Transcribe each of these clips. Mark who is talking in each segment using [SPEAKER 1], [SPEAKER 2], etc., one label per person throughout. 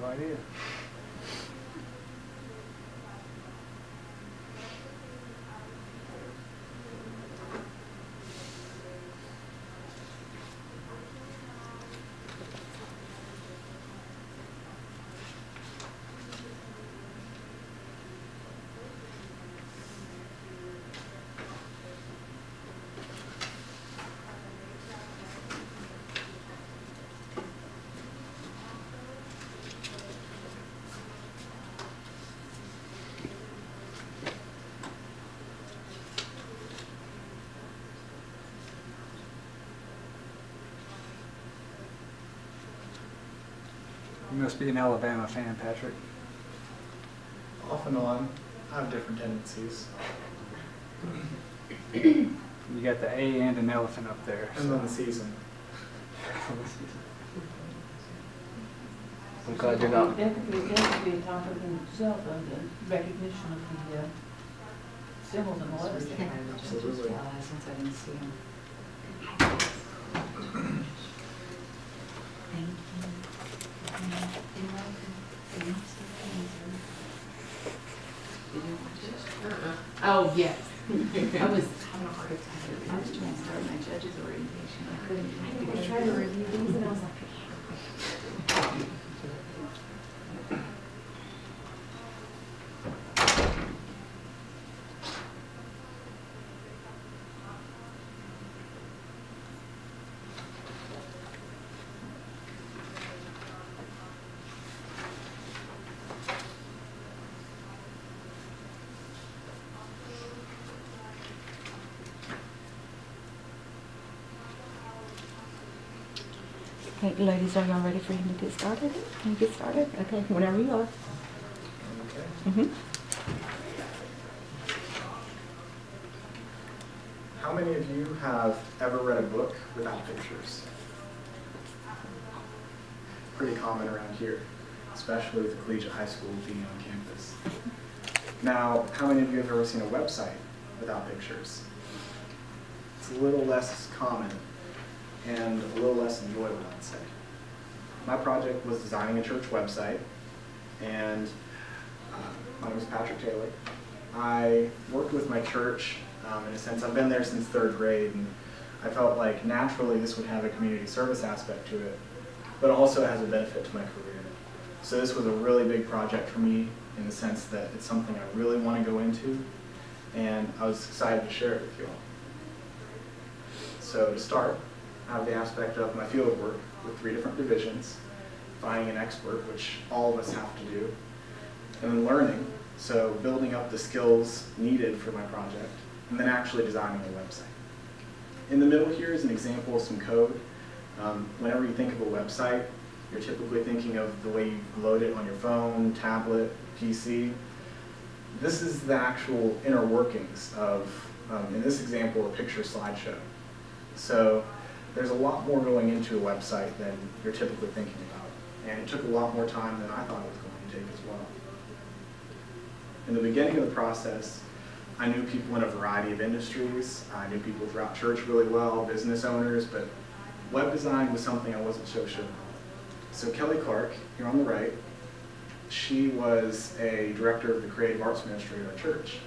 [SPEAKER 1] no idea. You must be an Alabama fan, Patrick.
[SPEAKER 2] Off and on. I have different tendencies.
[SPEAKER 1] You got the A and an elephant up there.
[SPEAKER 2] And then the season.
[SPEAKER 3] I'm glad you're not.
[SPEAKER 4] That could be a topic in itself, the recognition of the symbols and the letters.
[SPEAKER 2] Absolutely.
[SPEAKER 5] Since I didn't see them. Thank you. Oh, yes. I was having a hard time. I was trying to start my judge's orientation. I couldn't. I was trying to review things and I was like, okay, ladies, are y'all ready for him to get started? Can you get started? Okay, whenever you are.
[SPEAKER 2] Okay. How many of you have ever read a book without pictures? Pretty common around here, especially with the collegiate high school being on campus. Now, how many of you have ever seen a website without pictures? It's a little less common and a little less enjoyable, I'd say. My project was designing a church website, and my name is Patrick Taylor. I worked with my church, in a sense. I've been there since 3rd grade, and I felt like naturally this would have a community service aspect to it, but also has a benefit to my career. So this was a really big project for me in the sense that it's something I really want to go into, and I was excited to share it with you all. So to start, I have the aspect of my field work with 3 different divisions, finding an expert, which all of us have to do, and then learning, so building up the skills needed for my project, and then actually designing a website. In the middle here is an example of some code. Whenever you think of a website, you're typically thinking of the way you load it on your phone, tablet, PC. This is the actual inner workings of, in this example, a picture slideshow. So there's a lot more going into a website than you're typically thinking about. And it took a lot more time than I thought it was going to take as well. In the beginning of the process, I knew people in a variety of industries. I knew people throughout church really well, business owners, but web design was something I wasn't so sure of. So Kelly Clark, here on the right, she was a director of the creative arts ministry at our church.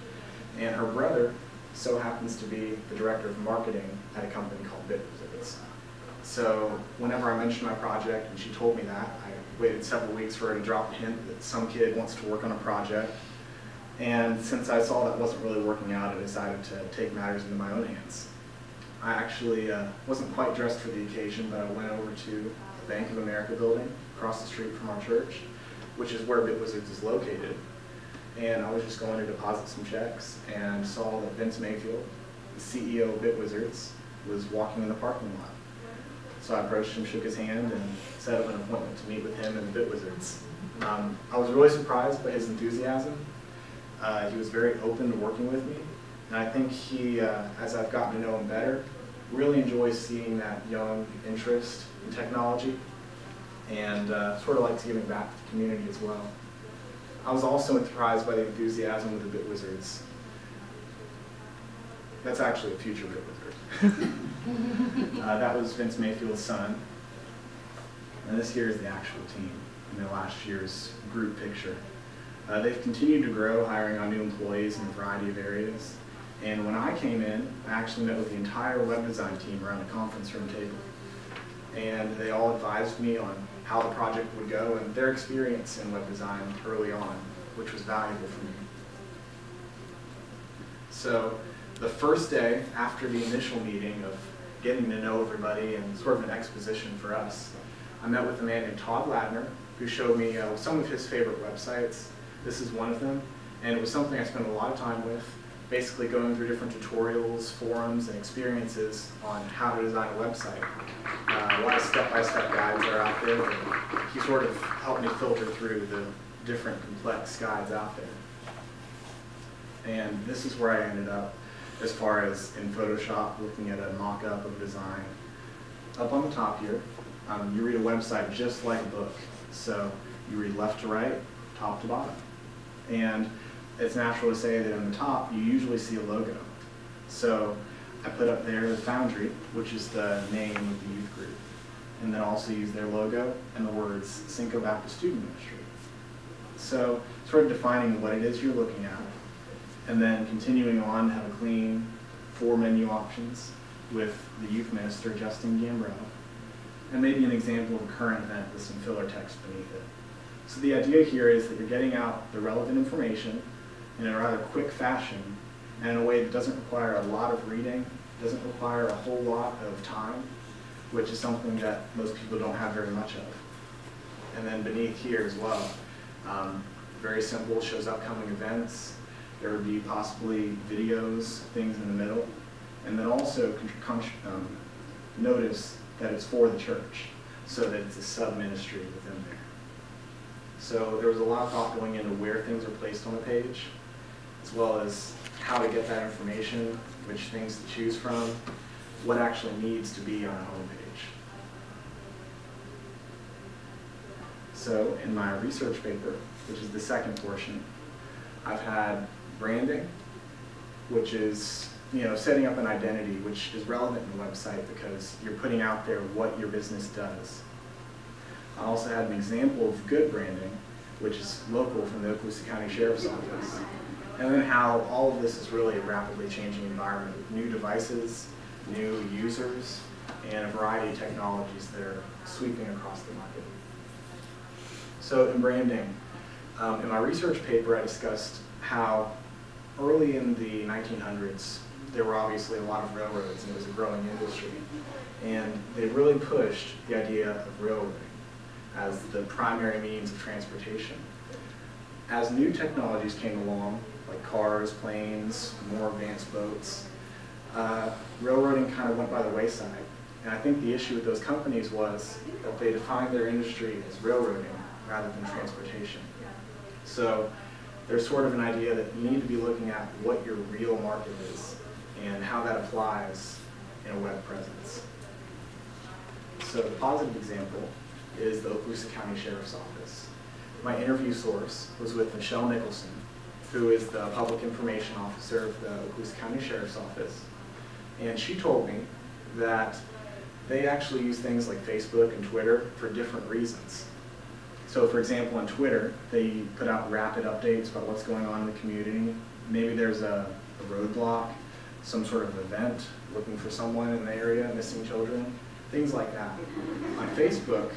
[SPEAKER 2] And her brother so happens to be the director of marketing at a company called Bitwizards. So whenever I mentioned my project and she told me that, I waited several weeks for her to drop a hint that some kid wants to work on a project. And since I saw that wasn't really working out, I decided to take matters into my own hands. I actually wasn't quite dressed for the occasion, but I went over to the Bank of America building across the street from our church, which is where Bitwizards is located. And I was just going to deposit some checks and saw that Vince Mayfield, the CEO of Bitwizards, was walking in the parking lot. So I approached him, shook his hand, and set up an appointment to meet with him and the Bitwizards. I was really surprised by his enthusiasm. He was very open to working with me. And I think he, as I've gotten to know him better, really enjoys seeing that young interest in technology and sort of likes giving back to the community as well. I was also surprised by the enthusiasm of the Bitwizards. That's actually a future Bitwizard. That was Vince Mayfield's son. And this here is the actual team. in their last year's group picture. They've continued to grow, hiring on new employees in a variety of areas. And when I came in, I actually met with the entire web design team around a conference room table. And they all advised me on how the project would go and their experience in web design early on, which was valuable for me. So the first day after the initial meeting of getting to know everybody and sort of an exposition for us, I met with a man named Todd Ladner, who showed me some of his favorite websites. This is one of them, and it was something I spent a lot of time with, basically going through different tutorials, forums, and experiences on how to design a website. A lot of step-by-step guides are out there, and he sort of helped me filter through the different complex guides out there. And this is where I ended up as far as in Photoshop, looking at a mock-up of a design. Up on the top here, you read a website just like a book. So you read left to right, top to bottom. And it's natural to say that in the top, you usually see a logo. So I put up there the Foundry, which is the name of the youth group. And then also use their logo and the words Cinco Baptist Student Ministry. So sort of defining what it is you're looking at, and then continuing on to have a clean 4 menu options with the youth minister, Justin Gambrell, and maybe an example of a current event with some filler text beneath it. So the idea here is that you're getting out the relevant information in a rather quick fashion and in a way that doesn't require a lot of reading, doesn't require a whole lot of time, which is something that most people don't have very much of. And then beneath here as well, very simple, shows upcoming events. There would be possibly videos, things in the middle, and then also notice that it's for the church, so that it's a sub-ministry within there. So there was a lot of thought going into where things are placed on the page, as well as how to get that information, which things to choose from, what actually needs to be on a homepage. So in my research paper, which is the second portion, I've had branding, which is setting up an identity, which is relevant in the website because you're putting out there what your business does. I also had an example of good branding, which is local from the Okaloosa County Sheriff's Office. And then how all of this is really a rapidly changing environment with new devices, new users, and a variety of technologies that are sweeping across the market. So in branding, in my research paper I discussed how early in the 1900s, there were obviously a lot of railroads and it was a growing industry. And they really pushed the idea of railroading as the primary means of transportation. As new technologies came along, like cars, planes, more advanced boats, railroading kind of went by the wayside. And I think the issue with those companies was that they defined their industry as railroading rather than transportation. So there's sort of an idea that you need to be looking at what your real market is and how that applies in a web presence. So the positive example is the Okaloosa County Sheriff's Office. My interview source was with Michelle Nicholson, who is the Public Information Officer of the Okaloosa County Sheriff's Office. And she told me that they actually use things like Facebook and Twitter for different reasons. So for example, on Twitter, they put out rapid updates about what's going on in the community. Maybe there's a roadblock, some sort of event, looking for someone in the area, missing children, things like that. On Facebook,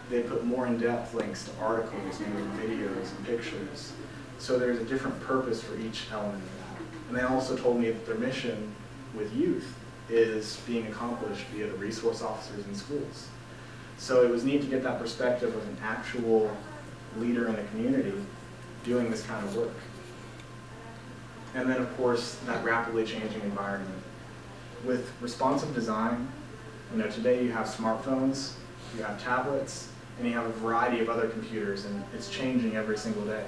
[SPEAKER 2] they put more in-depth links to articles, maybe videos and pictures. So there's a different purpose for each element of that. And they also told me that their mission with youth is being accomplished via the resource officers in schools. So it was neat to get that perspective of an actual leader in the community doing this kind of work. And then of course, that rapidly changing environment. With responsive design, today you have smartphones, you have tablets, and you have a variety of other computers, and it's changing every single day.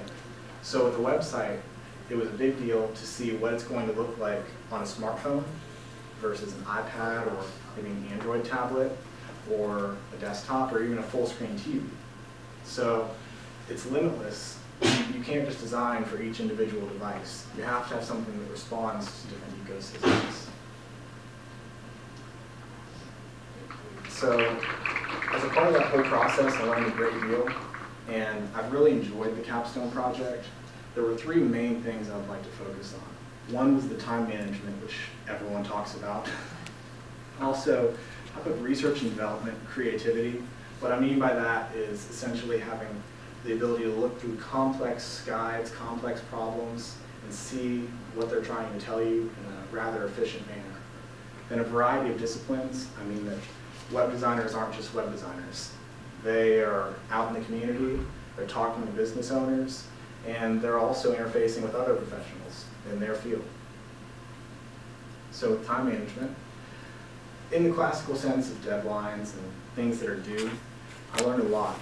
[SPEAKER 2] So with the website, it was a big deal to see what it's going to look like on a smartphone versus an iPad or maybe an Android tablet or a desktop or even a full screen TV. So it's limitless. You can't just design for each individual device. You have to have something that responds to different ecosystems. So as a part of that whole process, I learned a great deal. And I've really enjoyed the Capstone project. There were three main things I would like to focus on. One was the time management, which everyone talks about. Also, I put research and development, creativity. What I mean by that is essentially having the ability to look through complex guides, complex problems, and see what they're trying to tell you in a rather efficient manner. In a variety of disciplines, I mean that web designers aren't just web designers. They are out in the community, they're talking to business owners, and they're also interfacing with other professionals in their field. So with time management, in the classical sense of deadlines and things that are due, I learned a lot.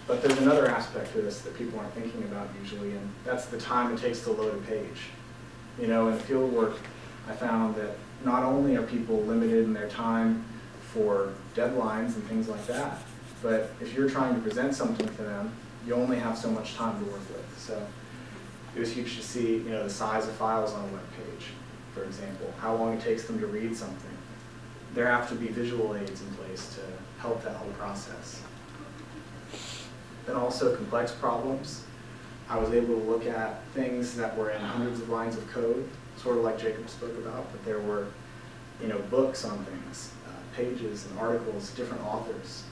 [SPEAKER 2] But there's another aspect to this that people aren't thinking about usually, and that's the time it takes to load a page. You know, in field work, I found that not only are people limited in their time for deadlines and things like that, but if you're trying to present something to them, you only have so much time to work with. So it was huge to see, you know, the size of files on a web page, for example, how long it takes them to read something. There have to be visual aids in place to help that whole process. Then also complex problems. I was able to look at things that were in hundreds of lines of code, sort of like Jacob spoke about, but there were, you know, books on things, pages and articles, different authors.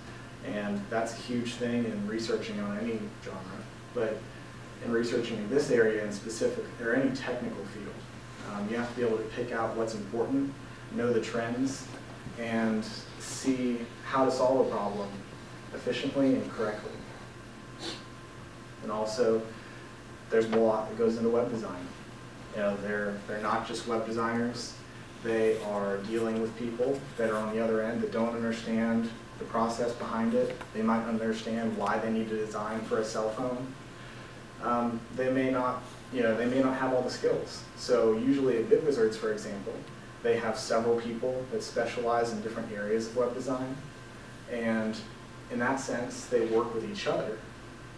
[SPEAKER 2] And that's a huge thing in researching on any genre, but in researching in this area in specific, or any technical field, you have to be able to pick out what's important, know the trends, and see how to solve a problem efficiently and correctly. And also, there's a lot that goes into web design. You know, they're not just web designers. They are dealing with people that are on the other end that don't understand the process behind it. They might understand why they need to design for a cell phone. They may not, you know, they may not have all the skills. So usually at BitWizards, for example, they have several people that specialize in different areas of web design. And in that sense, they work with each other.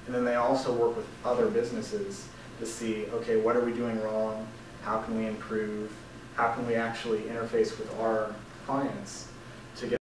[SPEAKER 2] And then they also work with other businesses to see, okay, what are we doing wrong? How can we improve? How can we actually interface with our clients